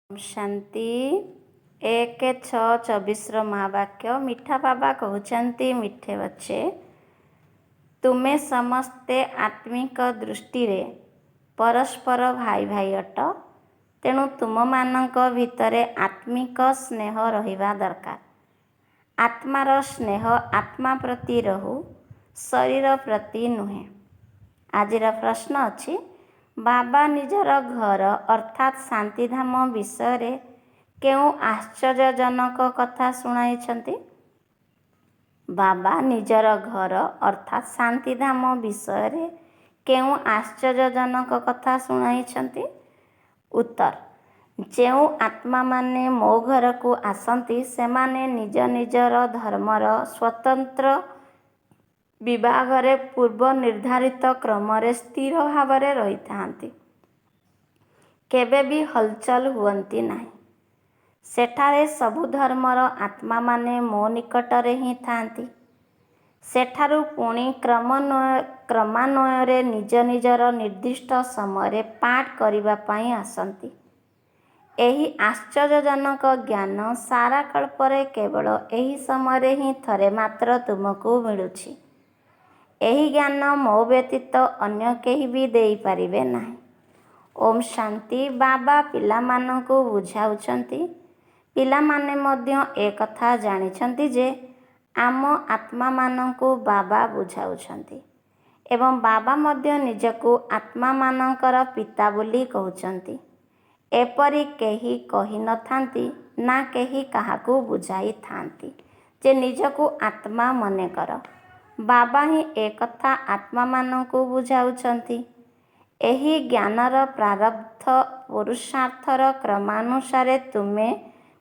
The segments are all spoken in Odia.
शांति 1:6-24 महावाक्य। मीठा बाबा कहते मीठे बच्चे, तुमे समस्ते आत्मिक दृष्टि रे परस्पर भाई भाई अट। तेणु तुम मानक भितरे आत्मिक स्नेह रहिबा दरकार। आत्मार स्नेह आत्मा प्रति रहू, शरीर प्रति नुहे। आजिर प्रश्न अच्छी, बाबा निजर घर अर्थात शांतिधाम विषय केउ आश्चर्यजनक कथा शुणाई? बाबा निजर घर अर्थात शांतिधाम विषय केउ आश्चर्यजनक कथा शुणाई? उत्तर, जेउ आत्मा माने मो घर को आसती सेमाने निज निजर धर्मर स्वतंत्र विभागरे पूर्व निर्धारित क्रमरे स्थिर भावरे रही थांती। केबे भी हलचल हुअंती नहीं। सेठारे सबु धर्मर आत्मा माने मो निकटरे ही थांती। सेठारु पुणी क्रमान्वୟରେ निज निजर निर्दिष्ट समय पाठ करिबा पाई आसंती। एही आश्चर्यजनक ज्ञान सारा कल्परे केवल एही समय ही थरे मात्र तुमको मिलुछि। एही ज्ञान मो व्यतीत अन्य केही भी देई पारिबे नाही। ओम शांति। बाबा पिला मानकु बुझाउछंती। पिला माने मध्य ए कथा जानिछंती जे आम आत्मा मानकु बाबा बुझाउछंती एवं बाबा मध्य निजकु आत्मा मानकर पिता बोली कहउछंती। एपरि केही कहि न थांती ना केही काहाकु बुझाई थांती जे निजकु आत्मा मने कर। बाबा ही ए कथा आत्मा मानकु बुझाउछंती। एही ज्ञानर प्रारब्ध पुरुषार्थर क्रमानुसारे तुमे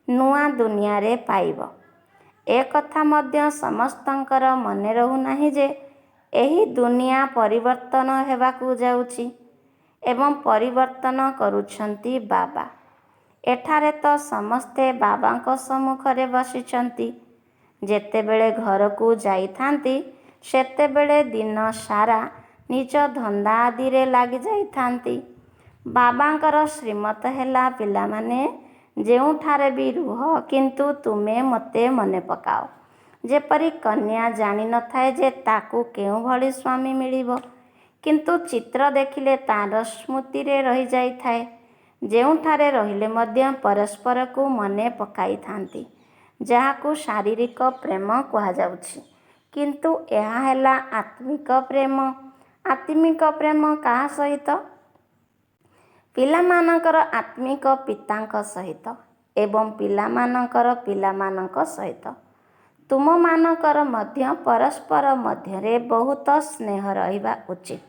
नुआ दुनिया रे पाइब। ए कथा मध्य समस्तंकर मने रहु नाही जे एही दुनिया परिवर्तन हेबाकु जाउछि एवं परिवर्तन करुछंती बाबा। एठारे तो समस्ते बाबांको सम्मुखरे बसिछंती। जेतेबेले घरकु जाइथांती सेतेबेले दिन सारा निज धंदा आदि रे लागि जाइथांती। बाबांकर श्रीमत हेला, पिला माने जेउठारे भी रुह किंतु तुमे मते मने पकाओ। जेपरि कन्या जानि न थाए जे ताकू केउ भली स्वामी मिलिबो, किंतु चित्र देखिले तार स्मृति रे रही जाई थाए। जेउठारे रहिले मध्य परस्पर को मने पकाई थांती, जाहाकू शारीरिक प्रेम कहा जाउछि। किंतु एहा हेला आत्मिक प्रेम। आत्मिक प्रेम काहा सहित? पिलामानकर आत्मिक पितांक सहित एवं पिलामानकर पिलामानक सहित। तुम मानकर मध्य परस्पर मध्यरे बहुत स्नेह रहिबा उचित।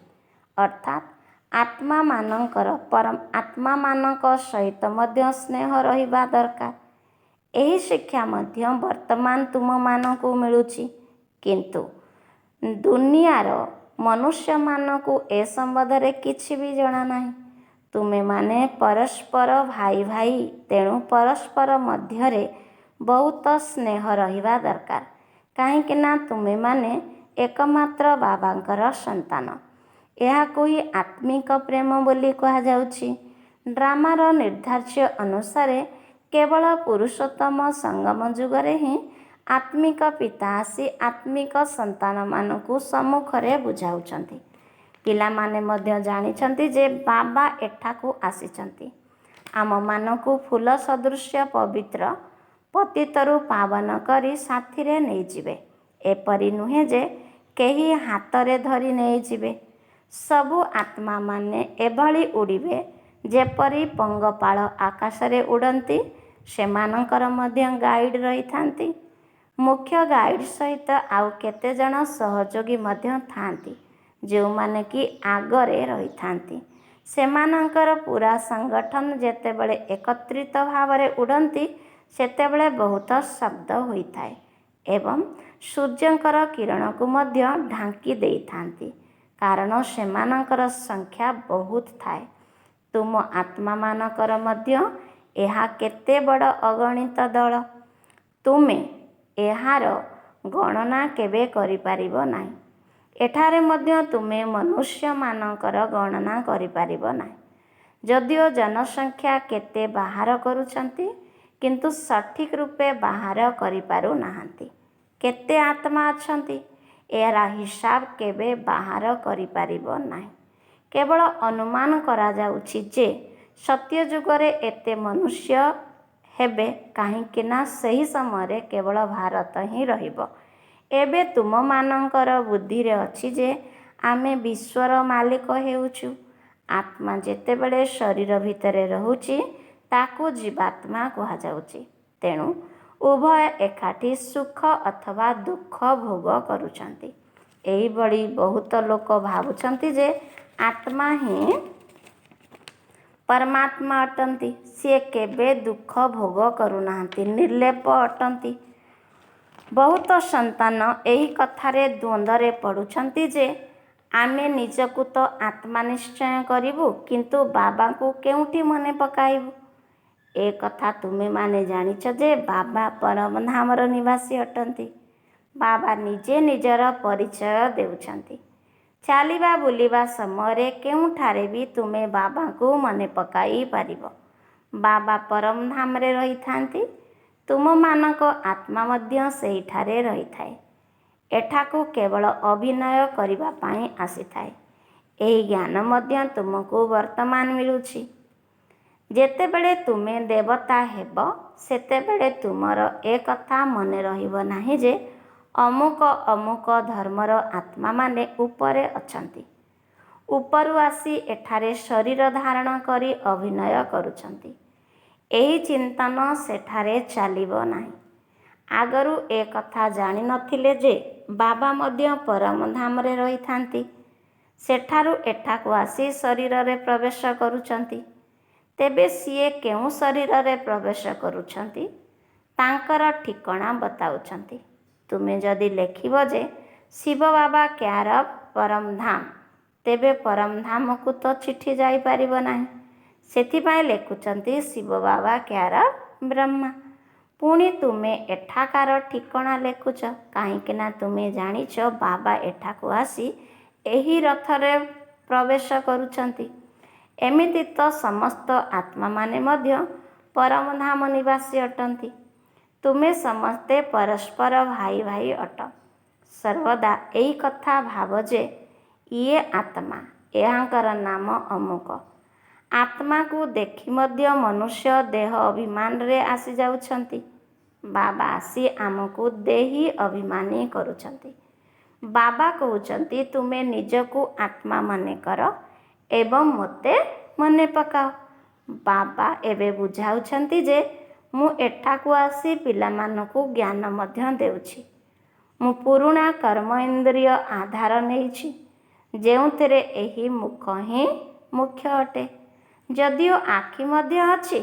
अर्थात आत्मा मानकर परम आत्मा मानक सहित मध्य स्नेह रहिबा दरकार। एही शिक्षा मध्य वर्तमान तुम मानकु मिलुछि, किंतु दुनियार मनुष्य मानकु ए संबंधरे किछि भी जणा नाही। तुमे माने परस्पर भाई भाई, तेणु परस्पर मध्यरे बहुत स्नेह रहिबा दरकार। काहेकि ना तुमे माने एकमात्र बाबांकर संतान। एहाकु ही आत्मिक प्रेम बोली कहा जाउछि। ड्रामार निर्धार्य अनुसारे केवल पुरुषोत्तम संगम जुगरे ही आत्मिक पिता आसी आत्मिक संतान मानकु सम्मुखरे बुझाउछंती। पिलामाने मध्य जानिछंती जे बाबा एठाकु आसिछंती आम मानकु फूल सदृश्य पवित्र पतितरु पावन करी साथिरे नहीं जिवे। एपरि नुहे जे केही हातरे धरी नहीं जिवे। सबु आत्मा माने एभली उड़िबे जेपरि पंगपाळ आकाशरे उड़ंती। सेमानंकर मध्य गाइड रही थांती। मुख्य गाइड सहित आउ केते जण सहयोगी मध्य थांती, जो माने कि आगरे रही थांती। सेमानंकर पूरा संगठन जेतेबेले एकत्रित भावरे उड़ंती सेतेबेले बहुत शब्द होई थाए एवं सूर्यंकर किरण को मध्य ढांकी देई थांती, कारण सेमानंकर संख्या बहुत थाए। तुम आत्मा मानकर मध्य एहा केते बड़ अगणित दल। तुमे एहार गणना केबे करि पारिबो नाही। एठारे मध्य तुमे मनुष्य मानकर गणना करि पारिबो नाही। ଯଦିଓ ଜନସଂଖ୍ୟା କେତେ ବାହାର କରୁଛନ୍ତି କିନ୍ତୁ ସଠିକ୍ ରୂପେ ବାହାର କରିପାରୁନାହାନ୍ତି। କେତେ ଆତ୍ମା ଅଛନ୍ତି ଏହାର ହିସାବ କେବେ ବାହାର କରିପାରିବ ନାହିଁ। କେବଳ ଅନୁମାନ କରାଯାଉଛି ଯେ ସତ୍ୟ ଯୁଗରେ ଏତେ ମନୁଷ୍ୟ ହେବେ, କାହିଁକି ନା ସେହି ସମୟରେ କେବଳ ଭାରତ ହିଁ ରହିବ। ଏବେ ତୁମମାନଙ୍କର ବୁଦ୍ଧିରେ ଅଛି ଯେ ଆମେ ବିଶ୍ୱର ମାଲିକ ହେଉଛୁ। ଆତ୍ମା ଯେତେବେଳେ ଶରୀର ଭିତରେ ରହୁଛି ତାକୁ ଜୀବାତ୍ମା କୁହାଯାଉଛି। ତେଣୁ ଉଭୟ ଏକାଠି ସୁଖ ଅଥବା ଦୁଃଖ ଭୋଗ କରୁଛନ୍ତି। ଏହିଭଳି ବହୁତ ଲୋକ ଭାବୁଛନ୍ତି ଯେ ଆତ୍ମା ହିଁ ପରମାତ୍ମା ଅଟନ୍ତି। ସିଏ କେବେ ଦୁଃଖ ଭୋଗ କରୁନାହାନ୍ତି, ନିର୍ଲେପ ଅଟନ୍ତି। ବହୁତ ସନ୍ତାନ ଏହି କଥାରେ ଦ୍ୱନ୍ଦ୍ୱରେ ପଡ଼ୁଛନ୍ତି ଯେ ଆମେ ନିଜକୁ ତ ଆତ୍ମା ନିଶ୍ଚୟ କରିବୁ, କିନ୍ତୁ ବାବାଙ୍କୁ କେଉଁଠି ମନେ ପକାଇବୁ? ଏ କଥା ତୁମେମାନେ ଜାଣିଛ ଯେ ବାବା ପରମଧାମର ନିବାସୀ ଅଟନ୍ତି। ବାବା ନିଜେ ନିଜର ପରିଚୟ ଦେଉଛନ୍ତି। ଚାଲିବା ବୁଲିବା ସମୟରେ କେଉଁଠାରେ ବି ତୁମେ ବାବାଙ୍କୁ ମନେ ପକାଇ ପାରିବ। ବାବା ପରମଧାମରେ ରହିଥାନ୍ତି। ତୁମମାନଙ୍କ ଆତ୍ମା ମଧ୍ୟ ସେହିଠାରେ ରହିଥାଏ। ଏଠାକୁ କେବଳ ଅଭିନୟ କରିବା ପାଇଁ ଆସିଥାଏ। ଏହି ଜ୍ଞାନ ମଧ୍ୟ ତୁମକୁ ବର୍ତ୍ତମାନ ମିଳୁଛି। ଯେତେବେଳେ ତୁମେ ଦେବତା ହେବ ସେତେବେଳେ ତୁମର ଏ କଥା ମନେ ରହିବ ନାହିଁ ଯେ ଅମୁକ ଅମୁକ ଧର୍ମର ଆତ୍ମାମାନେ ଉପରେ ଅଛନ୍ତି। ଉପରୁ ଆସି ଏଠାରେ ଶରୀର ଧାରଣ କରି ଅଭିନୟ କରୁଛନ୍ତି। ଏହି ଚିନ୍ତନ ସେଠାରେ ଚାଲିବ ନାହିଁ। ଆଗରୁ ଏ କଥା ଜାଣିନଥିଲେ ଯେ ବାବା ମଧ୍ୟ ପରମଧାମରେ ରହିଥାନ୍ତି। ସେଠାରୁ ଏଠାକୁ ଆସି ଶରୀରରେ ପ୍ରବେଶ କରୁଛନ୍ତି। ତେବେ ସିଏ କେଉଁ ଶରୀରରେ ପ୍ରବେଶ କରୁଛନ୍ତି ତାଙ୍କର ଠିକଣା ବତାଉଛନ୍ତି। ତୁମେ ଯଦି ଲେଖିବ ଯେ ଶିବ ବାବା କ୍ୟାର ପରମଧାମ, ତେବେ ପରମଧାମକୁ ତ ଚିଠି ଯାଇପାରିବ ନାହିଁ। ସେଥିପାଇଁ ଲେଖୁଛନ୍ତି ଶିବ ବାବା କ୍ୟାର ବ୍ରହ୍ମା। ପୁଣି ତୁମେ ଏଠାକାର ଠିକଣା ଲେଖୁଛ, କାହିଁକି ନା ତୁମେ ଜାଣିଛ ବାବା ଏଠାକୁ ଆସି ଏହି ରଥରେ ପ୍ରବେଶ କରୁଛନ୍ତି। ଏମିତି ତ ସମସ୍ତ ଆତ୍ମାମାନେ ମଧ୍ୟ ପରମଧାମ ନିବାସୀ ଅଟନ୍ତି। ତୁମେ ସମସ୍ତେ ପରସ୍ପର ଭାଇ ଭାଇ ଅଟ। ସର୍ବଦା ଏହି କଥା ଭାବ ଯେ ଇଏ ଆତ୍ମା, ଏହାଙ୍କର ନାମ ଅମୁକ। ଆତ୍ମାକୁ ଦେଖି ମଧ୍ୟ ମନୁଷ୍ୟ ଦେହ ଅଭିମାନରେ ଆସିଯାଉଛନ୍ତି। ବାବା ଆସି ଆମକୁ ଦେହୀ ଅଭିମାନୀ କରୁଛନ୍ତି। ବାବା କହୁଛନ୍ତି ତୁମେ ନିଜକୁ ଆତ୍ମା ମନେ କର ଏବଂ ମୋତେ ମନେ ପକାଅ। ବାବା ଏବେ ବୁଝାଉଛନ୍ତି ଯେ ମୁଁ ଏଠାକୁ ଆସି ପିଲାମାନଙ୍କୁ ଜ୍ଞାନ ମଧ୍ୟ ଦେଉଛି। ମୁଁ ପୁରୁଣା କର୍ମ ଇନ୍ଦ୍ରିୟ ଆଧାର ନେଇଛି, ଯେଉଁଥିରେ ଏହି ମୁଖ ହିଁ ମୁଖ୍ୟ ଅଟେ। ଯଦିଓ ଆଖି ମଧ୍ୟ ଅଛି,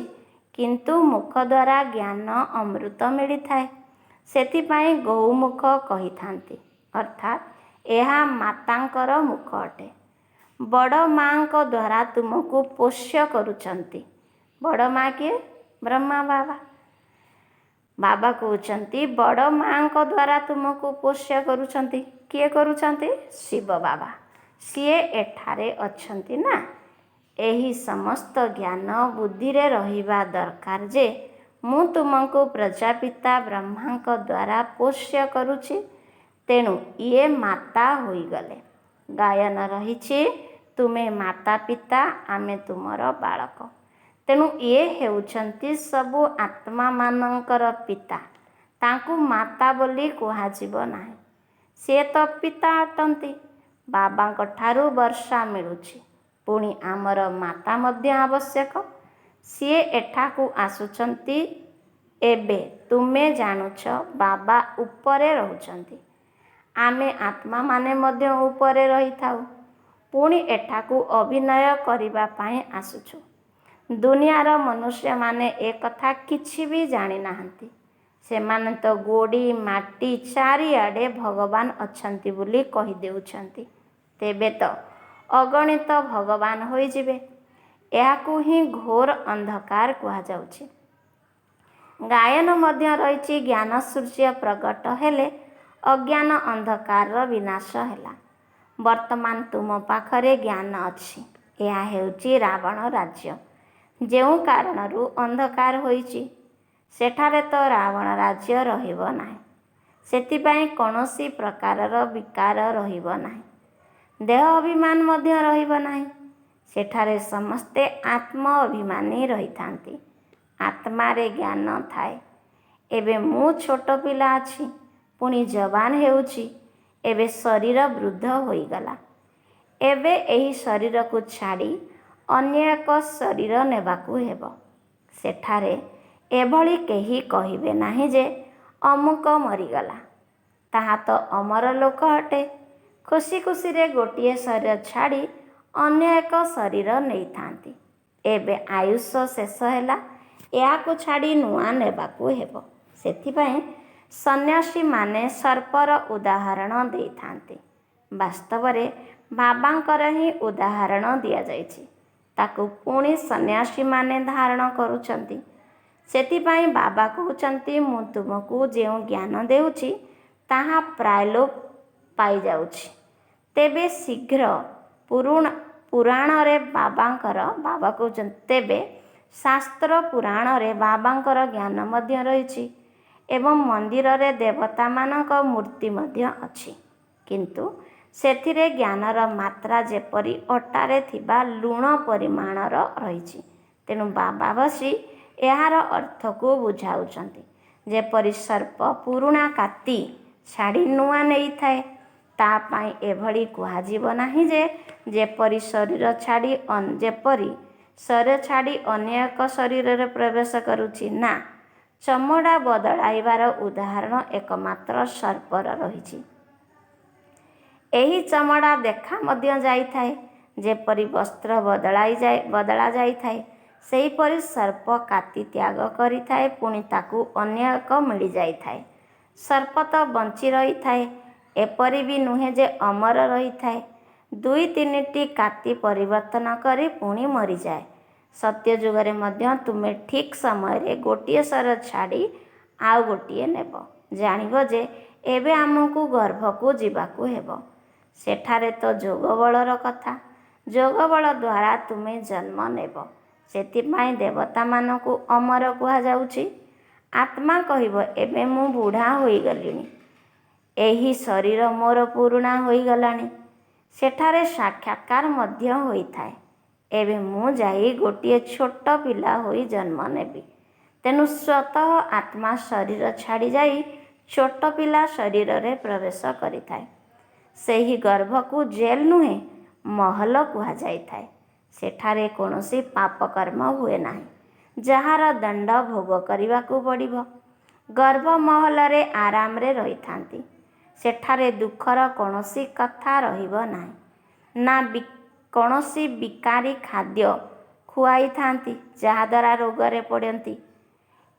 କିନ୍ତୁ ମୁଖ ଦ୍ୱାରା ଜ୍ଞାନ ଅମୃତ ମିଳିଥାଏ। ସେଥିପାଇଁ ଗୌମୁଖ କହିଥାନ୍ତି, ଅର୍ଥାତ୍ ଏହା ମାତାଙ୍କର ମୁଖ ଅଟେ। ବଡ଼ ମାଙ୍କ ଦ୍ୱାରା ତୁମକୁ ପୋଷ୍ୟ କରୁଛନ୍ତି। ବଡ଼ ମା କିଏ? ବ୍ରହ୍ମା ବାବା। ବାବା କହୁଛନ୍ତି ବଡ଼ ମାଙ୍କ ଦ୍ୱାରା ତୁମକୁ ପୋଷ୍ୟ କରୁଛନ୍ତି। କିଏ କରୁଛନ୍ତି? ଶିବ ବାବା। ସିଏ ଏଠାରେ ଅଛନ୍ତି ନା। ଏହି ସମସ୍ତ ଜ୍ଞାନ ବୁଦ୍ଧିରେ ରହିବା ଦରକାର ଯେ ମୁଁ ତୁମକୁ ପ୍ରଜାପିତା ବ୍ରହ୍ମାଙ୍କ ଦ୍ୱାରା ପୋଷ୍ୟ କରୁଛି। ତେଣୁ ଇଏ ମାତା ହୋଇଗଲେ। ଗାୟନ ରହିଛି, ତୁମେ ମାତା ପିତା, ଆମେ ତୁମର ବାଳକ। ତେଣୁ ଇଏ ହେଉଛନ୍ତି ସବୁ ଆତ୍ମାମାନଙ୍କର ପିତା। ତାଙ୍କୁ ମାତା ବୋଲି କୁହାଯିବ ନାହିଁ। ସିଏ ତ ପିତା ଅଟନ୍ତି। ବାବାଙ୍କ ଠାରୁ ବର୍ଷା ମିଳୁଛି। ପୁଣି ଆମର ମାତା ମଧ୍ୟ ଆବଶ୍ୟକ। ସିଏ ଏଠାକୁ ଆସୁଛନ୍ତି। ଏବେ ତୁମେ ଜାଣୁଛ ବାବା ଉପରେ ରହୁଛନ୍ତି। ଆମେ ଆତ୍ମାମାନେ ମଧ୍ୟ ଉପରେ ରହିଥାଉ। ପୁଣି ଏଠାକୁ ଅଭିନୟ କରିବା ପାଇଁ ଆସୁଛୁ। ଦୁନିଆର ମନୁଷ୍ୟମାନେ ଏ କଥା କିଛି ବି ଜାଣିନାହାନ୍ତି। ସେମାନେ ତ ଗୋଡ଼ି ମାଟି ଚାରିଆଡ଼େ ଭଗବାନ ଅଛନ୍ତି ବୋଲି କହିଦେଉଛନ୍ତି। ତେବେ ତ ଅଗଣିତ ଭଗବାନ ହୋଇଯିବେ। ଏହାକୁ ହିଁ ଘୋର ଅନ୍ଧକାର କୁହାଯାଉଛି। ଗାୟନ ମଧ୍ୟ ରହିଛି, ଜ୍ଞାନ ସୂର୍ଯ୍ୟ ପ୍ରଗଟ ହେଲେ ଅଜ୍ଞାନ ଅନ୍ଧକାରର ବିନାଶ ହେଲା। ବର୍ତ୍ତମାନ ତୁମ ପାଖରେ ଜ୍ଞାନ ଅଛି। ଏହା ହେଉଛି ରାବଣ ରାଜ୍ୟ। ଯେଉଁ କାରଣରୁ ଅନ୍ଧକାର ହୋଇଛି ସେଠାରେ ତ ରାବଣ ରାଜ୍ୟ ରହିବ ନାହିଁ। ସେଥିପାଇଁ କୌଣସି ପ୍ରକାରର ବିକାର ରହିବ ନାହିଁ। ଦେହ ଅଭିମାନ ମଧ୍ୟ ରହିବ ନାହିଁ। ସେଠାରେ ସମସ୍ତେ ଆତ୍ମ ଅଭିମାନୀ ରହିଥାନ୍ତି। ଆତ୍ମାରେ ଜ୍ଞାନ ଥାଏ। ଏବେ ମୁଁ ଛୋଟ ପିଲା ଅଛି, ପୁଣି ଯବାନ ହେଉଛି। ଏବେ ଶରୀର ବୃଦ୍ଧ ହୋଇଗଲା। ଏବେ ଏହି ଶରୀରକୁ ଛାଡ଼ି ଅନ୍ୟ ଏକ ଶରୀର ନେବାକୁ ହେବ। ସେଠାରେ ଏଭଳି କେହି କହିବେ ନାହିଁ ଯେ ଅମୁକ ମରିଗଲା, ତାହା ତ ଅମର ଲୋକ ଅଟେ। ଖୁସି ଖୁସିରେ ଗୋଟିଏ ଶରୀର ଛାଡ଼ି ଅନ୍ୟ ଏକ ଶରୀର ନେଇଥାନ୍ତି। ଏବେ ଆୟୁଷ ଶେଷ ହେଲା, ଏହାକୁ ଛାଡ଼ି ନୂଆ ନେବାକୁ ହେବ। ସେଥିପାଇଁ ସନ୍ନ୍ୟାସୀମାନେ ସର୍ପର ଉଦାହରଣ ଦେଇଥାନ୍ତି। ବାସ୍ତବରେ ବାବାଙ୍କର ହିଁ ଉଦାହରଣ ଦିଆଯାଇଛି। ତାକୁ ପୁଣି ସନ୍ନ୍ୟାସୀମାନେ ଧାରଣ କରୁଛନ୍ତି। ସେଥିପାଇଁ ବାବା କହୁଛନ୍ତି, ମୁଁ ତୁମକୁ ଯେଉଁ ଜ୍ଞାନ ଦେଉଛି ତାହା ପ୍ରାୟ ଲୋପ ପାଇଯାଉଛି। ତେବେ ଶୀଘ୍ର ପୁରାଣରେ ବାବା କହୁଛନ୍ତି, ତେବେ ଶାସ୍ତ୍ର ପୁରାଣରେ ବାବାଙ୍କର ଜ୍ଞାନ ମଧ୍ୟ ରହିଛି ଏବଂ ମନ୍ଦିରରେ ଦେବତାମାନଙ୍କ ମୂର୍ତ୍ତି ମଧ୍ୟ ଅଛି। କିନ୍ତୁ ସେଥିରେ ଜ୍ଞାନର ମାତ୍ରା ଯେପରି ଅଟାରେ ଥିବା ଲୁଣ ପରିମାଣର ରହିଛି। ତେଣୁ ବାବା ବସି ଏହାର ଅର୍ଥକୁ ବୁଝାଉଛନ୍ତି। ଯେପରି ସର୍ପ ପୁରୁଣା କାତି ଛାଡ଼ି ନୂଆ ନେଇଥାଏ, ତା ପାଇଁ ଏଭଳି କୁହାଯିବ ନାହିଁ ଯେ ଯେପରି ଶରୀର ଛାଡ଼ି ଅନ୍ୟ ଏକ ଶରୀରରେ ପ୍ରବେଶ କରୁଛି। ନା, ଚମଡ଼ା ବଦଳାଇବାର ଉଦାହରଣ એકમાત્ર ସର୍ପର ରହିଛି। ଏହି ଚମଡ଼ା ଦେଖା ମଧ୍ୟ ଯାଇଥାଏ। ଯେପରି ବସ୍ତ୍ର ବଦଳା ଯାଇଥାଏ, ସେହିପରି ସର୍ପ କାତି ତ୍ୟାଗ କରିଥାଏ, ପୁଣି ତାକୁ ଅନ୍ୟ ଏକ ମିଳିଯାଇଥାଏ। ସର୍ପ ତ ବଞ୍ଚି ରହିଥାଏ, ଏପରି ବି ନୁହେଁ ଯେ ଅମର ରହିଥାଏ। 2-3ଟି କାତି ପରିବର୍ତ୍ତନ କରି ପୁଣି ମରିଯାଏ। ସତ୍ୟଯୁଗରେ ମଧ୍ୟ ତୁମେ ଠିକ୍ ସମୟରେ ଗୋଟିଏ ଶରୀର ଛାଡ଼ି ଆଉ ଗୋଟିଏ ନେବ। ଜାଣିବ ଯେ ଏବେ ଆମକୁ ଗର୍ଭକୁ ଯିବାକୁ ହେବ। ସେଠାରେ ତ ଯୋଗବଳର କଥା। ଯୋଗବଳ ଦ୍ୱାରା ତୁମେ ଜନ୍ମ ନେବ। ସେଥିପାଇଁ ଦେବତାମାନଙ୍କୁ ଅମର କୁହାଯାଉଛି। ଆତ୍ମା କହିବ, ଏବେ ମୁଁ ବୁଢ଼ା ହୋଇଗଲିଣି, ଏହି ଶରୀର ମୋର ପୁରୁଣା ହୋଇଗଲାଣି। ସେଠାରେ ସାକ୍ଷାତକାର ମଧ୍ୟ ହୋଇଥାଏ। ଏବେ ମୁଁ ଯାଇ ଗୋଟିଏ ଛୋଟ ପିଲା ହୋଇ ଜନ୍ମ ନେବି। ତେଣୁ ସ୍ୱତଃ ଆତ୍ମା ଶରୀର ଛାଡ଼ି ଯାଇ ଛୋଟ ପିଲା ଶରୀରରେ ପ୍ରବେଶ କରିଥାଏ। ସେହି ଗର୍ଭକୁ ଜେଲ୍ ନୁହେଁ, ମହଲ କୁହାଯାଇଥାଏ। ସେଠାରେ କୌଣସି ପାପକର୍ମ ହୁଏ ନାହିଁ, ଯାହାର ଦଣ୍ଡ ଭୋଗ କରିବାକୁ ପଡ଼ିବ। ଗର୍ଭ ମହଲରେ ଆରାମରେ ରହିଥାନ୍ତି। ସେଠାରେ ଦୁଃଖର କୌଣସି କଥା ରହିବ ନାହିଁ। ନା କୌଣସି ବିକାରୀ ଖାଦ୍ୟ ଖୁଆଇଥାନ୍ତି, ଯାହାଦ୍ୱାରା ରୋଗରେ ପଡ଼ନ୍ତି।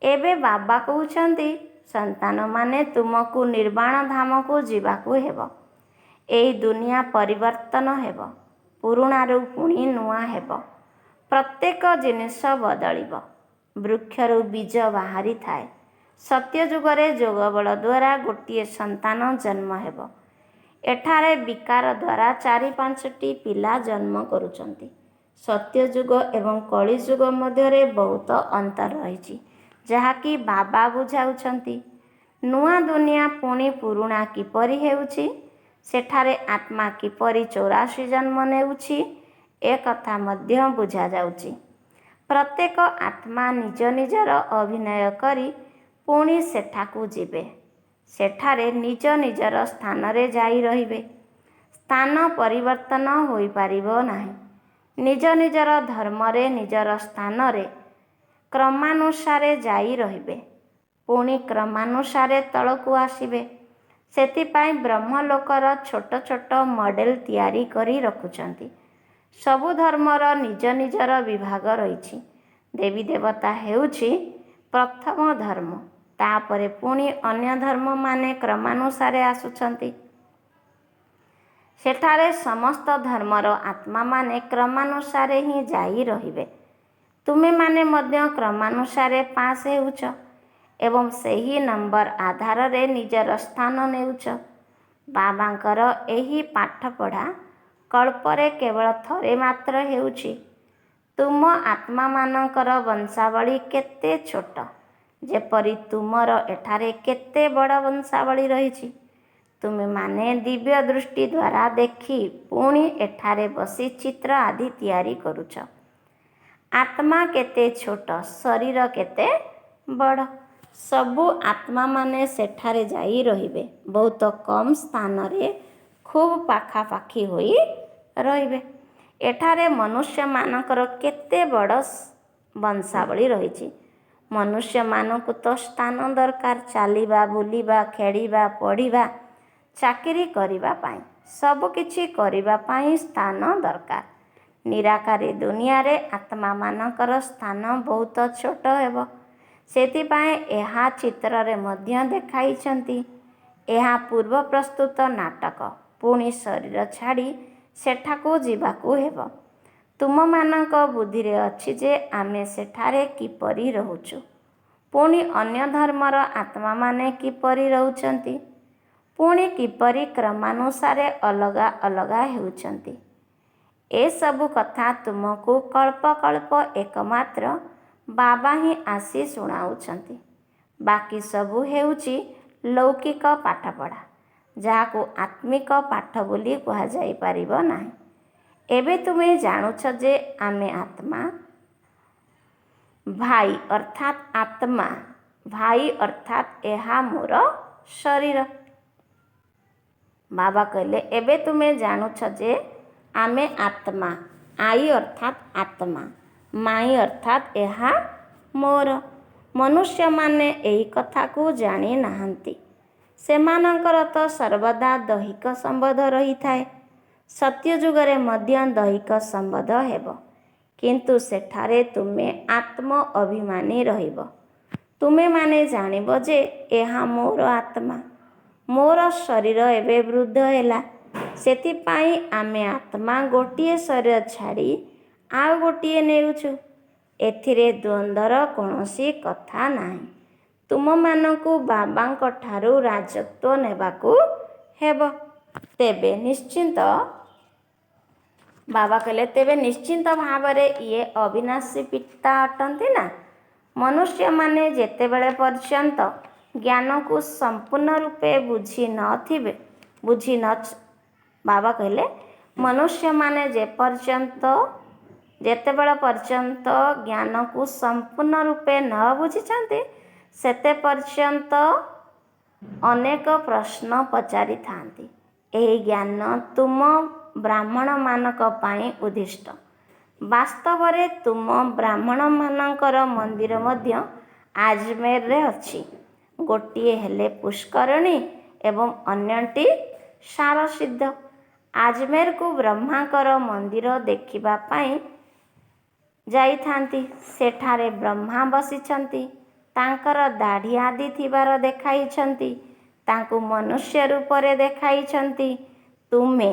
ଏବେ ବାବା କହୁଛନ୍ତି, ସନ୍ତାନମାନେ ତୁମକୁ ନିର୍ବାଣ ଧାମକୁ ଯିବାକୁ ହେବ। ଏହି ଦୁନିଆ ପରିବର୍ତ୍ତନ ହେବ, ପୁରୁଣାରୁ ପୁଣି ନୂଆ ହେବ। ପ୍ରତ୍ୟେକ ଜିନିଷ ବଦଳିବ। ବୃକ୍ଷରୁ ବୀଜ ବାହାରିଥାଏ। ସତ୍ୟଯୁଗରେ ଯୋଗବଳ ଦ୍ୱାରା ଗୋଟିଏ ସନ୍ତାନ ଜନ୍ମ ହେବ। ଏଠାରେ ବିକାର ଦ୍ୱାରା 4-5ଟି ପିଲା ଜନ୍ମ କରୁଛନ୍ତି। ସତ୍ୟଯୁଗ ଏବଂ କଳିଯୁଗ ମଧ୍ୟରେ ବହୁତ ଅନ୍ତର ରହିଛି, ଯାହାକି ବାବା ବୁଝାଉଛନ୍ତି। ନୂଆ ଦୁନିଆ ପୁଣି ପୁରୁଣା କିପରି ହେଉଛି, ସେଠାରେ ଆତ୍ମା କିପରି 84 ଜନ୍ମ ନେଉଛି, ଏକଥା ମଧ୍ୟ ବୁଝାଯାଉଛି। ପ୍ରତ୍ୟେକ ଆତ୍ମା ନିଜ ନିଜର ଅଭିନୟ କରି ପୁଣି ସେଠାକୁ ଯିବେ। ସେଠାରେ ନିଜ ନିଜର ସ୍ଥାନରେ ଯାଇ ରହିବେ। ସ୍ଥାନ ପରିବର୍ତ୍ତନ ହୋଇପାରିବ ନାହିଁ। ନିଜ ନିଜର ଧର୍ମରେ ନିଜର ସ୍ଥାନରେ କ୍ରମାନୁସାରେ ଯାଇ ରହିବେ, ପୁଣି କ୍ରମାନୁସାରେ ତଳକୁ ଆସିବେ। ସେଥିପାଇଁ ବ୍ରହ୍ମଲୋକର ଛୋଟ ଛୋଟ ମଡେଲ ତିଆରି କରି ରଖୁଛନ୍ତି। ସବୁ ଧର୍ମର ନିଜ ନିଜର ବିଭାଗ ରହିଛି। ଦେବୀ ଦେବତା ହେଉଛି ପ୍ରଥମ ଧର୍ମ, ତାପରେ ପୁଣି ଅନ୍ୟ ଧର୍ମମାନେ କ୍ରମାନୁସାରେ ଆସୁଛନ୍ତି। ସେଠାରେ ସମସ୍ତ ଧର୍ମର ଆତ୍ମାମାନେ କ୍ରମାନୁସାରେ ହିଁ ଯାଇ ରହିବେ। ତୁମେମାନେ ମଧ୍ୟ କ୍ରମାନୁସାରେ ପାସ୍ ହେଉଛ ଏବଂ ସେହି ନମ୍ବର ଆଧାରରେ ନିଜର ସ୍ଥାନ ନେଉଛ। ବାବାଙ୍କର ଏହି ପାଠପଢ଼ା କଳ୍ପରେ କେବଳ ଥରେ ମାତ୍ର ହେଉଛି। ତୁମ ଆତ୍ମାମାନଙ୍କର ବଂଶାବଳୀ କେତେ ଛୋଟ, ଯେପରି ତୁମର ଏଠାରେ କେତେ ବଡ଼ ବଂଶାବଳୀ ରହିଛି। ତୁମେମାନେ ଦିବ୍ୟ ଦୃଷ୍ଟି ଦ୍ୱାରା ଦେଖି ପୁଣି ଏଠାରେ ବସି ଚିତ୍ର ଆଦି ତିଆରି କରୁଛ। ଆତ୍ମା କେତେ ଛୋଟ, ଶରୀର କେତେ ବଡ଼। ସବୁ ଆତ୍ମାମାନେ ସେଠାରେ ଯାଇ ରହିବେ। ବହୁତ କମ୍ ସ୍ଥାନରେ ଖୁବ୍ ପାଖାପାଖି ହୋଇ ରହିବେ। ଏଠାରେ ମନୁଷ୍ୟମାନଙ୍କର କେତେ ବଡ଼ ବଂଶାବଳୀ ରହିଛି। ମନୁଷ୍ୟମାନଙ୍କୁ ତ ସ୍ଥାନ ଦରକାର, ଚାଲିବା, ବୁଲିବା, ଖେଳିବା, ପଢ଼ିବା, ଚାକିରି କରିବା ପାଇଁ, ସବୁକିଛି କରିବା ପାଇଁ ସ୍ଥାନ ଦରକାର। ନିରାକାରୀ ଦୁନିଆରେ ଆତ୍ମାମାନଙ୍କର ସ୍ଥାନ ବହୁତ ଛୋଟ ହେବ। ସେଥିପାଇଁ ଏହା ଚିତ୍ରରେ ମଧ୍ୟ ଦେଖାଇଛନ୍ତି। ଏହା ପୂର୍ବ ପ୍ରସ୍ତୁତ ନାଟକ। ପୁଣି ଶରୀର ଛାଡ଼ି ସେଠାକୁ ଯିବାକୁ ହେବ। ତୁମମାନଙ୍କ ବୁଦ୍ଧିରେ ଅଛି ଯେ ଆମେ ସେଠାରେ କିପରି ରହୁଛୁ, ପୁଣି ଅନ୍ୟ ଧର୍ମର ଆତ୍ମାମାନେ କିପରି ରହୁଛନ୍ତି, ପୁଣି କିପରି କ୍ରମାନୁସାରେ ଅଲଗା ଅଲଗା ହେଉଛନ୍ତି। ଏସବୁ କଥା ତୁମକୁ କଳ୍ପ କଳ୍ପ ଏକମାତ୍ର ବାବା ହିଁ ଆସି ଶୁଣାଉଛନ୍ତି। ବାକି ସବୁ ହେଉଛି ଲୌକିକ ପାଠପଢ଼ା, ଯାହାକୁ ଆତ୍ମିକ ପାଠ ବୋଲି କୁହାଯାଇପାରିବ ନାହିଁ। ଏବେ ତୁମେ ଜାଣୁଛ ଯେ ଆମେ ଆତ୍ମା। ଭାଇ ଅର୍ଥାତ୍ ଆତ୍ମା, ଭାଇ ଅର୍ଥାତ୍ ଏହା ମୋର ଶରୀର। ବାବା କହିଲେ, ଏବେ ତୁମେ ଜାଣୁଛ ଯେ ଆମେ ଆତ୍ମା। ଆଇ ଅର୍ଥାତ୍ ଆତ୍ମା, ମାଇ ଅର୍ଥାତ୍ ଏହା ମୋର। ମନୁଷ୍ୟମାନେ ଏହି କଥାକୁ ଜାଣି ନାହାନ୍ତି। ସେମାନଙ୍କର ତ ସର୍ବଦା ଦୈହିକ ସମ୍ବନ୍ଧ ରହିଥାଏ। ସତ୍ୟଯୁଗରେ ମଧ୍ୟ ଦୈହିକ ସମ୍ବନ୍ଧ ହେବ, କିନ୍ତୁ ସେଠାରେ ତୁମେ ଆତ୍ମ ଅଭିମାନୀ ରହିବ। ତୁମେମାନେ ଜାଣିବ ଯେ ଏହା ମୋର ଆତ୍ମା। ମୋର ଶରୀର ଏବେ ବୃଦ୍ଧ ହେଲା। ସେଥିପାଇଁ ଆମେ ଆତ୍ମା ଗୋଟିଏ ଶରୀର ଛାଡ଼ି ଆଉ ଗୋଟିଏ ନେଉଛୁ। ଏଥିରେ ଦ୍ୱନ୍ଦ୍ୱର କୌଣସି କଥା ନାହିଁ। ତୁମମାନଙ୍କୁ ବାବାଙ୍କଠାରୁ ରାଜତ୍ୱ ନେବାକୁ ହେବ। ତେବେ ନିଶ୍ଚିନ୍ତ, ବାବା କହିଲେ, ତେବେ ନିଶ୍ଚିନ୍ତ ଭାବରେ ଇଏ ଅବିନାଶୀ ପିତା ଅଟନ୍ତି ନା? ମନୁଷ୍ୟମାନେ ଯେତେବେଳେ ପର୍ଯ୍ୟନ୍ତ ଜ୍ଞାନକୁ ସମ୍ପୂର୍ଣ୍ଣ ରୂପେ ବାବା କହିଲେ, ମନୁଷ୍ୟମାନେ ଯେତେବେଳେ ପର୍ଯ୍ୟନ୍ତ ଜ୍ଞାନକୁ ସମ୍ପୂର୍ଣ୍ଣ ରୂପେ ନ ବୁଝିଛନ୍ତି, ସେତେ ପର୍ଯ୍ୟନ୍ତ ଅନେକ ପ୍ରଶ୍ନ ପଚାରିଥାନ୍ତି। ଏହି ଜ୍ଞାନ ତୁମ ବ୍ରାହ୍ମଣମାନଙ୍କ ପାଇଁ ଉଦ୍ଦିଷ୍ଟ। ବାସ୍ତବରେ ତୁମ ବ୍ରାହ୍ମଣମାନଙ୍କର ମନ୍ଦିର ମଧ୍ୟ ଆଜମେରରେ ଅଛି। ଗୋଟିଏ ହେଲେ ପୁଷ୍କରିଣୀ ଏବଂ ଅନ୍ୟଟି ସାରସିଦ୍ଧ। ଆଜମେରକୁ ବ୍ରହ୍ମାଙ୍କର ମନ୍ଦିର ଦେଖିବା ପାଇଁ ଯାଇଥାନ୍ତି। ସେଠାରେ ବ୍ରହ୍ମା ବସିଛନ୍ତି। ତାଙ୍କର ଦାଢ଼ି ଆଦି ଥିବାର ଦେଖାଇଛନ୍ତି। ତାଙ୍କୁ ମନୁଷ୍ୟ ରୂପରେ ଦେଖାଇଛନ୍ତି। ତୁମେ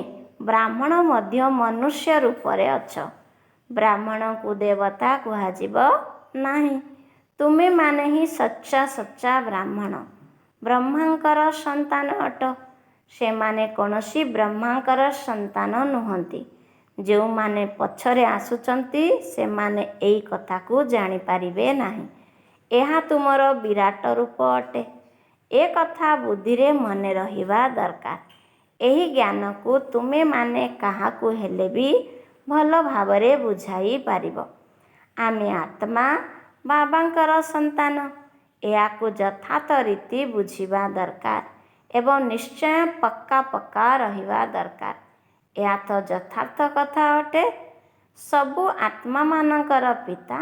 ବ୍ରାହ୍ମଣ ମଧ୍ୟ ମନୁଷ୍ୟ ରୂପରେ ଅଛ। ବ୍ରାହ୍ମଣଙ୍କୁ ଦେବତା କୁହାଯିବ ନାହିଁ। ତୁମେମାନେ ହିଁ ସଚ୍ଚା ବ୍ରାହ୍ମଣ, ବ୍ରହ୍ମାଙ୍କର ସନ୍ତାନ ଅଟ। ସେମାନେ କୌଣସି ବ୍ରହ୍ମାଙ୍କର ସନ୍ତାନ ନୁହନ୍ତି। ଯେଉଁମାନେ ପଛରେ ଆସୁଛନ୍ତି, ସେମାନେ ଏହି କଥାକୁ ଜାଣିପାରିବେ ନାହିଁ। ଏହା ତୁମର ବିରାଟ ରୂପ ଅଟେ। ଏ କଥା ବୁଦ୍ଧିରେ ମନେ ରହିବା ଦରକାର। ଏହି ଜ୍ଞାନକୁ ତୁମେମାନେ କାହାକୁ ହେଲେ ବି ଭଲ ଭାବରେ ବୁଝାଇ ପାରିବ। ଆମେ ଆତ୍ମା, ବାବାଙ୍କର ସନ୍ତାନ। ଏହାକୁ ଯଥାର୍ଥ ରୀତି ବୁଝିବା ଦରକାର ଏବଂ ନିଶ୍ଚୟ ପକ୍କା ରହିବା ଦରକାର। ଏହା ତ ଯଥାର୍ଥ କଥା ଅଟେ। ସବୁ ଆତ୍ମାମାନଙ୍କର ପିତା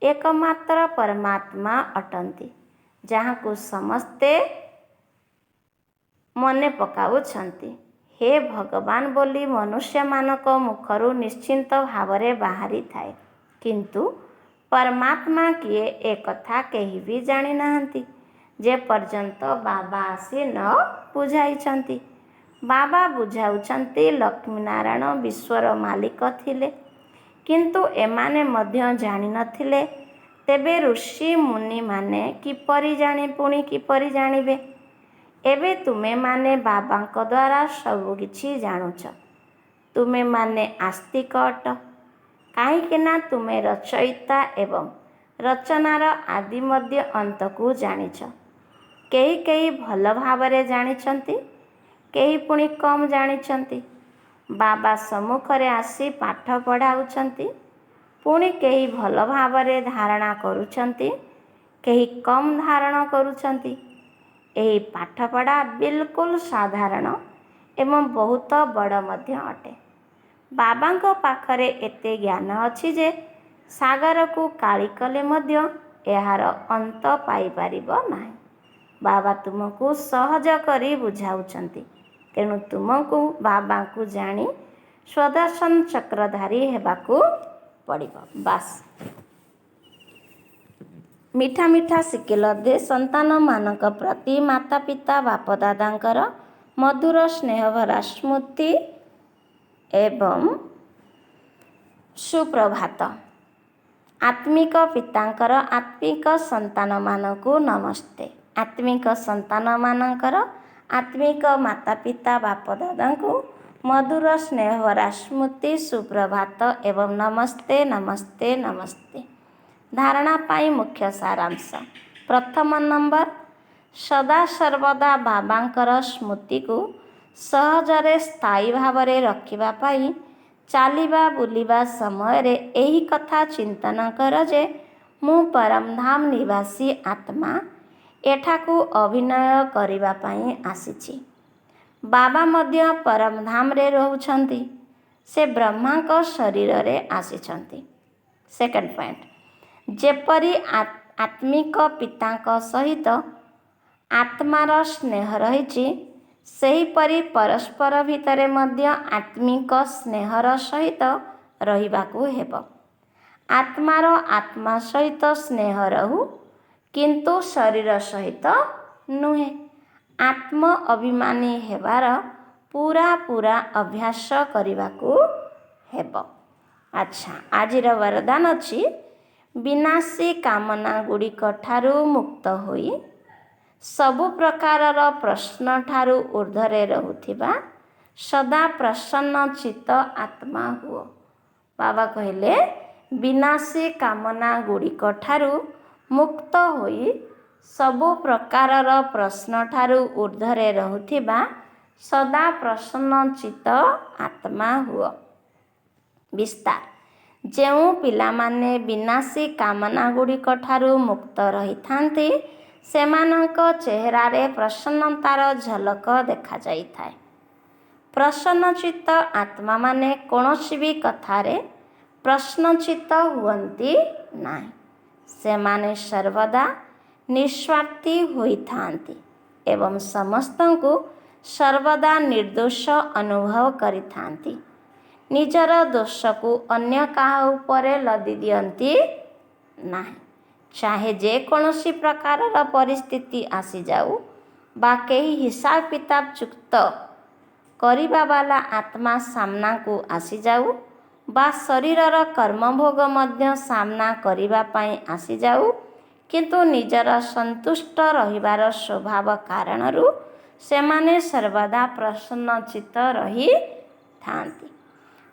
ଏକମାତ୍ର ପରମାତ୍ମା ଅଟନ୍ତି, ଯାହାଙ୍କୁ ସମସ୍ତେ ମନେ ପକାଉଛନ୍ତି। ହେ ଭଗବାନ ବୋଲି ମନୁଷ୍ୟମାନଙ୍କ ମୁଖରୁ ନିଶ୍ଚିତ ଭାବରେ ବାହାରିଥାଏ, କିନ୍ତୁ ପରମାତ୍ମା କିଏ ଏକଥା କେହି ବି ଜାଣିନାହାନ୍ତି, ଯେପର୍ଯ୍ୟନ୍ତ ବାବା ଆସି ନ ବୁଝାଇଛନ୍ତି। ବାବା ବୁଝାଉଛନ୍ତି, ଲକ୍ଷ୍ମୀନାରାୟଣ ବିଶ୍ୱର ମାଲିକ ଥିଲେ, କିନ୍ତୁ ଏମାନେ ମଧ୍ୟ ଜାଣିନଥିଲେ। ତେବେ ଋଷି ମୁନିମାନେ ପୁଣି କିପରି ଜାଣିବେ? ଏବେ ତୁମେମାନେ ବାବାଙ୍କ ଦ୍ୱାରା ସବୁକିଛି ଜାଣୁଛ। ତୁମେମାନେ ଆସ୍ତିକ ଅଟ, କାହିଁକିନା ତୁମେ ରଚୟିତା ଏବଂ ରଚନାର ଆଦି ମଧ୍ୟ ଅନ୍ତକୁ ଜାଣିଛ। କେହି କେହି ଭଲ ଭାବରେ ଜାଣିଛନ୍ତି, କେହି ପୁଣି କମ୍ ଜାଣିଛନ୍ତି। ବାବା ସମ୍ମୁଖରେ ଆସି ପାଠ ପଢ଼ାଉଛନ୍ତି, ପୁଣି କେହି ଭଲ ଭାବରେ ଧାରଣା କରୁଛନ୍ତି, କେହି କମ୍ ଧାରଣ କରୁଛନ୍ତି। ଏହି ପାଠପଢ଼ା ବିଲକୁଲ ସାଧାରଣ ଏବଂ ବହୁତ ବଡ଼ ମଧ୍ୟ ଅଟେ। ବାବାଙ୍କ ପାଖରେ ଏତେ ଜ୍ଞାନ ଅଛି ଯେ ସାଗରକୁ କାଳି କଲେ ମଧ୍ୟ ଏହାର ଅନ୍ତ ପାଇପାରିବ ନାହିଁ। ବାବା ତୁମକୁ ସହଜ କରି ବୁଝାଉଛନ୍ତି, ତେଣୁ ତୁମକୁ ବାବାଙ୍କୁ ଜାଣି ସ୍ୱଦର୍ଶନ ଚକ୍ରଧାରୀ ହେବାକୁ ପଡ଼ିବ। ବାସ୍ ମିଠା ମିଠା ଶିଖିଲ ଦେ ସନ୍ତାନମାନଙ୍କ ପ୍ରତି ମାତା ପିତା ବାପଦାଦାଙ୍କର ମଧୁର ସ୍ନେହଭରା ସ୍ମୃତି ଏବଂ ସୁପ୍ରଭାତ। ଆତ୍ମିକ ପିତାଙ୍କର ଆତ୍ମିକ ସନ୍ତାନମାନଙ୍କୁ ନମସ୍ତେ। ଆତ୍ମିକ ସନ୍ତାନମାନଙ୍କର ଆତ୍ମିକ ମାତା ପିତା ବାପଦାଦାଙ୍କୁ ମଧୁର ସ୍ନେହଭରା ସ୍ମୃତି, ସୁପ୍ରଭାତ ଏବଂ ନମସ୍ତେ ନମସ୍ତେ ନମସ୍ତେ। ଧାରଣା ପାଇଁ ମୁଖ୍ୟ ସାରାଂଶ। ପ୍ରଥମ ନମ୍ବର, ସଦାସର୍ବଦା ବାବାଙ୍କର ସ୍ମୃତିକୁ ସହଜରେ ସ୍ଥାୟୀ ଭାବରେ ରଖିବା ପାଇଁ ଚାଲିବା ବୁଲିବା ସମୟରେ ଏହି କଥା ଚିନ୍ତନ କର ଯେ ମୁଁ ପରମଧାମ ନିବାସୀ ଆତ୍ମା, ଏଠାକୁ ଅଭିନୟ କରିବା ପାଇଁ ଆସିଛି। ବାବା ମଧ୍ୟ ପରମଧାମରେ ରହୁଛନ୍ତି, ସେ ବ୍ରହ୍ମାଙ୍କ ଶରୀରରେ ଆସିଛନ୍ତି। ସେକେଣ୍ଡ ପଏଣ୍ଟ, ଯେପରି ଆତ୍ମିକ ପିତାଙ୍କ ସହିତ ଆତ୍ମାର ସ୍ନେହ ରହିଛି, ସେହିପରି ପରସ୍ପର ଭିତରେ ମଧ୍ୟ ଆତ୍ମିକ ସ୍ନେହର ସହିତ ରହିବାକୁ ହେବ। ଆତ୍ମାର ଆତ୍ମା ସହିତ ସ୍ନେହ ରହୁ, କିନ୍ତୁ ଶରୀର ସହିତ ନୁହେଁ। ଆତ୍ମ ଅଭିମାନୀ ହେବାର ପୂରା ଅଭ୍ୟାସ କରିବାକୁ ହେବ। ଆଚ୍ଛା, ଆଜିର ବରଦାନ ଅଛି, ବିନାଶୀ କାମନା ଗୁଡ଼ିକ ଠାରୁ ମୁକ୍ତ ହୋଇ ସବୁ ପ୍ରକାରର ପ୍ରଶ୍ନଠାରୁ ଊର୍ଦ୍ଧ୍ୱରେ ରହୁଥିବା ସଦା ପ୍ରସନ୍ନ ଚିତ୍ତ ଆତ୍ମା ହୁଅ। ବାବା କହିଲେ, ବିନାଶୀ କାମନା ଗୁଡ଼ିକ ଠାରୁ ମୁକ୍ତ ହୋଇ ସବୁ ପ୍ରକାରର ପ୍ରଶ୍ନଠାରୁ ଊର୍ଦ୍ଧ୍ୱରେ ରହୁଥିବା ସଦା ପ୍ରସନ୍ନ ଚିତ୍ତ ଆତ୍ମା ହୁଅ। ବିସ୍ତାର, ଯେଉଁ ପିଲାମାନେ ବିନାଶୀ କାମନା ଗୁଡ଼ିକ ଠାରୁ ମୁକ୍ତ ରହିଥାନ୍ତି, ସେମାନଙ୍କ ଚେହେରାରେ ପ୍ରସନ୍ନତାର ଝଲକ ଦେଖାଯାଇଥାଏ। ପ୍ରସନ୍ନଚିତ୍ତ ଆତ୍ମାମାନେ କୌଣସି ବି କଥାରେ ପ୍ରଶ୍ନଚିତ୍ତ ହୁଅନ୍ତି ନାହିଁ। ସେମାନେ ସର୍ବଦା ନିଃସ୍ୱାର୍ଥୀ ହୋଇଥାନ୍ତି ଏବଂ ସମସ୍ତଙ୍କୁ ସର୍ବଦା ନିର୍ଦ୍ଦୋଷ ଅନୁଭବ କରିଥାନ୍ତି। ନିଜର ଦୋଷକୁ ଅନ୍ୟ କାହା ଉପରେ ଲଦି ଦିଅନ୍ତି ନାହିଁ। ଚାହେ ଯେକୌଣସି ପ୍ରକାରର ପରିସ୍ଥିତି ଆସିଯାଉ ବା କେହି ହିସାବ କିତାବ ଚୁକ୍ତ କରିବା ବାଲା ଆତ୍ମା ସାମ୍ନାକୁ ଆସିଯାଉ ବା ଶରୀରର କର୍ମଭୋଗ ମଧ୍ୟ ସାମ୍ନା କରିବା ପାଇଁ ଆସିଯାଉ, କିନ୍ତୁ ନିଜର ସନ୍ତୁଷ୍ଟ ରହିବାର ସ୍ୱଭାବ କାରଣରୁ ସେମାନେ ସର୍ବଦା ପ୍ରସନ୍ନଚିତ୍ତ ରହିଥାନ୍ତି।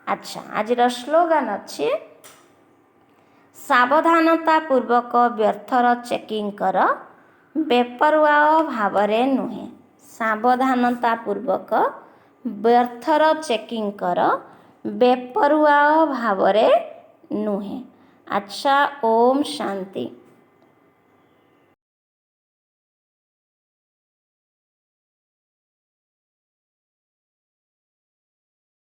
ଆଚ୍ଛା, ଆଜିର ସ୍ଲୋଗାନ ଅଛି, ସାବଧାନତା ପୂର୍ବକ ବ୍ୟର୍ଥର ଚେକିଂ କର, ବେପରୁଆ ଭାବରେ ନୁହେଁ। ସାବଧାନତା ପୂର୍ବକ ବ୍ୟର୍ଥର ଚେକିଂ କର, ବେପରୁଆ ଭାବରେ ନୁହେଁ। ଆଚ୍ଛା, ଓମ୍ ଶାନ୍ତି।